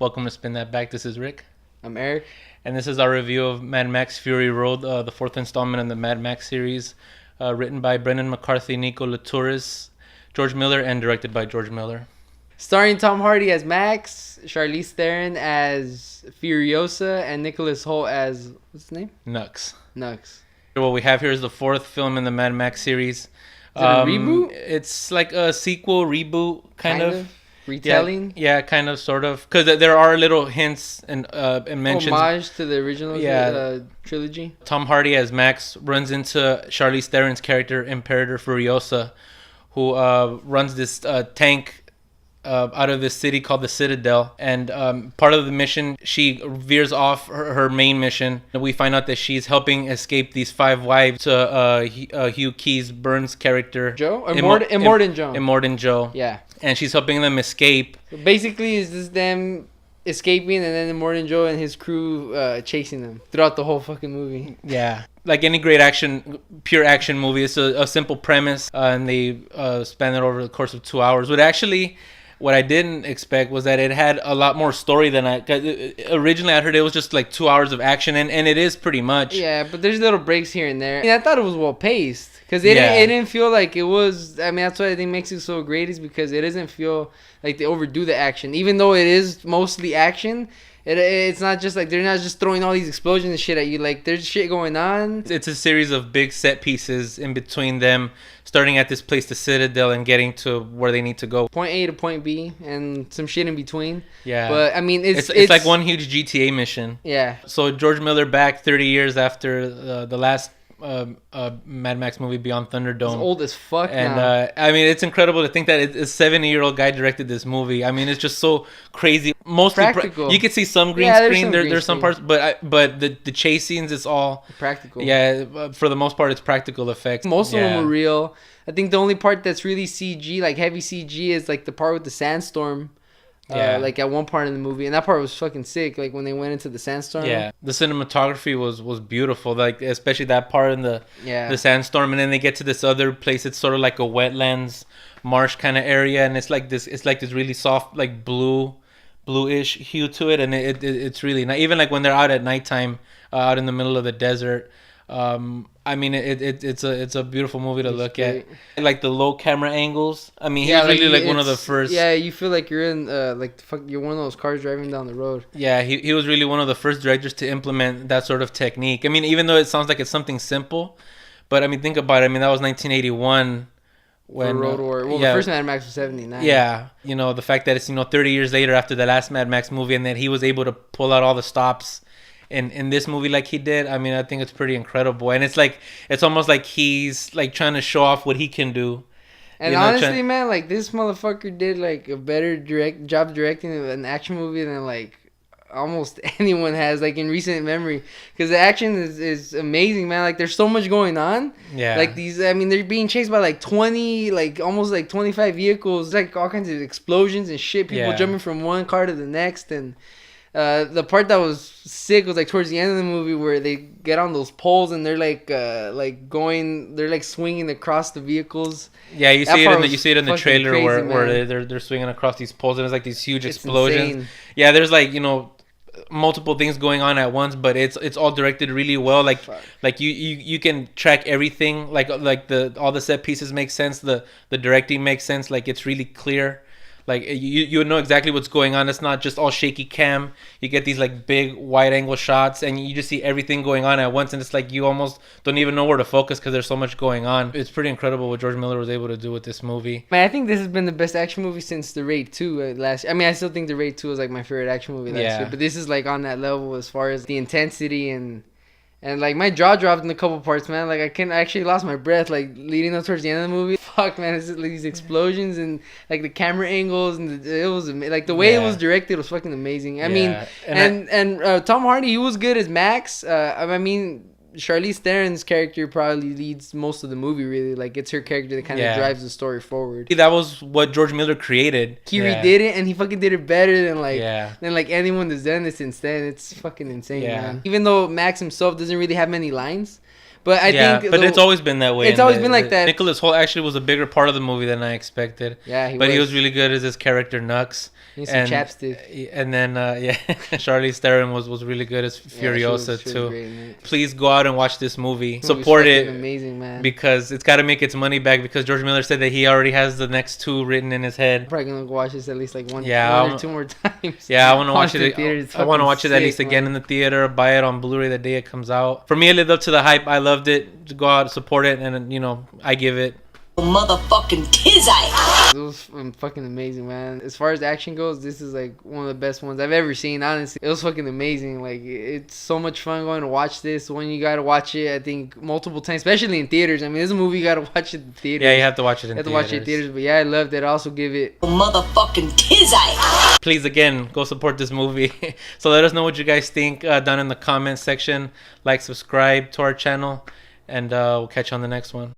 Welcome to Spin That Back. This is Rick. I'm Eric. And this is our review of Mad Max Fury Road, the fourth installment in the Mad Max series, written by Brendan McCarthy, Nico Latouris, George Miller, and directed by George Miller. Starring Tom Hardy as Max, Charlize Theron as Furiosa, and Nicholas Hoult as, what's his name? Nux. What we have here is the fourth film in the Mad Max series. Is it a reboot? It's like a sequel, reboot, kind of. Retelling? Yeah, kind of, sort of. Because there are little hints and mentions. Homage to the original trilogy. Tom Hardy as Max runs into Charlize Theron's character, Imperator Furiosa, who runs this tank out of this city called the Citadel. And part of the mission, she veers off her main mission. We find out that she's helping escape these 5 wives to Hugh Keys Burns' character. Joe? Immortan Joe. Immortan Joe. Yeah. And she's helping them escape. So basically, it's just them escaping and then Immortan Joe and his crew chasing them throughout the whole fucking movie. Yeah. Like any great pure action movie, it's a simple premise, and they span it over the course of 2 hours. But actually, what I didn't expect was that it had a lot more story than originally I heard it was just like 2 hours of action, and it is pretty much. Yeah, but there's little breaks here and there. I thought it was well paced because it didn't feel like it was. I mean, that's what I think makes it so great, is because it doesn't feel like they overdo the action, even though it is mostly action. It's not just like they're not just throwing all these explosions and shit at you. Like, there's shit going on. It's a series of big set pieces in between them, starting at this place, the Citadel, and getting to where they need to go. Point A to point B, and some shit in between. Yeah. But, I mean, it's like one huge GTA mission. Yeah. So George Miller back 30 years after the last Mad Max movie, Beyond Thunderdome. It's old as fuck and, now. I mean, it's incredible to think that a 70-year-old guy directed this movie. I mean, it's just so crazy. Mostly practical. You could see some green screen. There's some parts, but the chase scenes, it's all practical. Yeah, for the most part, it's practical effects. Most of them were real. I think the only part that's really CG, like heavy CG, is like the part with the sandstorm. Yeah, like at one part in the movie, and that part was fucking sick. Like when they went into the sandstorm. Yeah, the cinematography was beautiful. Like especially that part in the sandstorm, and then they get to this other place. It's sort of like a wetlands, marsh kind of area, and it's like this really soft, like bluish hue to it, and it's really nice. Even like when they're out at nighttime, out in the middle of the desert. I mean, it's a beautiful movie to look at. Like the low camera angles. I mean, he's really like one of the first. Yeah, you feel like you're in you're one of those cars driving down the road. Yeah, he was really one of the first directors to implement that sort of technique. I mean, even though it sounds like it's something simple, but I mean, think about it. I mean, that was 1981. When Road War. Well, the first Mad Max was 79. Yeah, the fact that it's 30 years later after the last Mad Max movie, and that he was able to pull out all the stops in this movie like he did. I mean, I think it's pretty incredible, and it's almost like he's like trying to show off what he can do. And honestly, man, like this motherfucker did like a better job directing an action movie than like almost anyone has, like in recent memory, because the action is amazing, man. Like there's so much going on. Yeah, like they're being chased by like 20, like almost like 25 vehicles, like all kinds of explosions and shit, people jumping from one car to the next. And the part that was sick was like towards the end of the movie where they get on those poles and they're they're swinging across the vehicles. Yeah, you see it in the trailer, crazy, where they're swinging across these poles, and there's like these huge explosions. Insane. Yeah, there's like multiple things going on at once, but it's all directed really well. Like you can track everything. Like all the set pieces make sense. The directing makes sense. Like it's really clear. Like you know exactly what's going on. It's not just all shaky cam. You get these like big wide angle shots, and you just see everything going on at once, and it's like you almost don't even know where to focus because there's so much going on. It's pretty incredible what George Miller was able to do with this movie. Man, I think this has been the best action movie since The Raid 2 last year. I mean, I still think The Raid 2 is like my favorite action movie last year, but this is like on that level as far as the intensity and like my jaw dropped in a couple parts, man. Like I actually lost my breath, like leading up towards the end of the movie. Fuck, man, it's like these explosions and like the camera angles and it was like the way it was directed was fucking amazing. I mean, and Tom Hardy, he was good as Max. I mean, Charlize Theron's character probably leads most of the movie, really. Like, it's her character that kind of drives the story forward. That was what George Miller created. He redid it, and he fucking did it better than anyone that's done this since then. It's fucking insane, man. Even though Max himself doesn't really have many lines, But I think... But it's always been that way. It's always been like that. Nicholas Hoult actually was a bigger part of the movie than I expected. Yeah, he was really good as his character Nux. Some chapstick. And then, Charlize Theron was really good as Furiosa, she too. was great, please go out and watch this movie. Support it. Amazing, man. Because it's got to make its money back, because George Miller said that he already has the next 2 written in his head. I'm probably going to watch this at least like one or 2 more times. Yeah, I want to watch it. I want to watch it at least again in the theater, buy it on Blu-ray the day it comes out. For me, it lived up to the hype. I loved it. Go out, support it, and, I give it motherfucking tizzy. It was fucking amazing, man. As far as action goes, this is like one of the best ones I've ever seen. Honestly, it was fucking amazing. Like, it's so much fun going to watch this. When you gotta watch it, I think multiple times, especially in theaters. I mean, this is a movie you gotta watch it in theaters. Yeah, you have to watch it in theaters. You have to watch it in theaters. But yeah, I loved it. I also give it motherfucking tizzy. Please, again, go support this movie. So let us know what you guys think down in the comment section. Like, subscribe to our channel, and we'll catch you on the next one.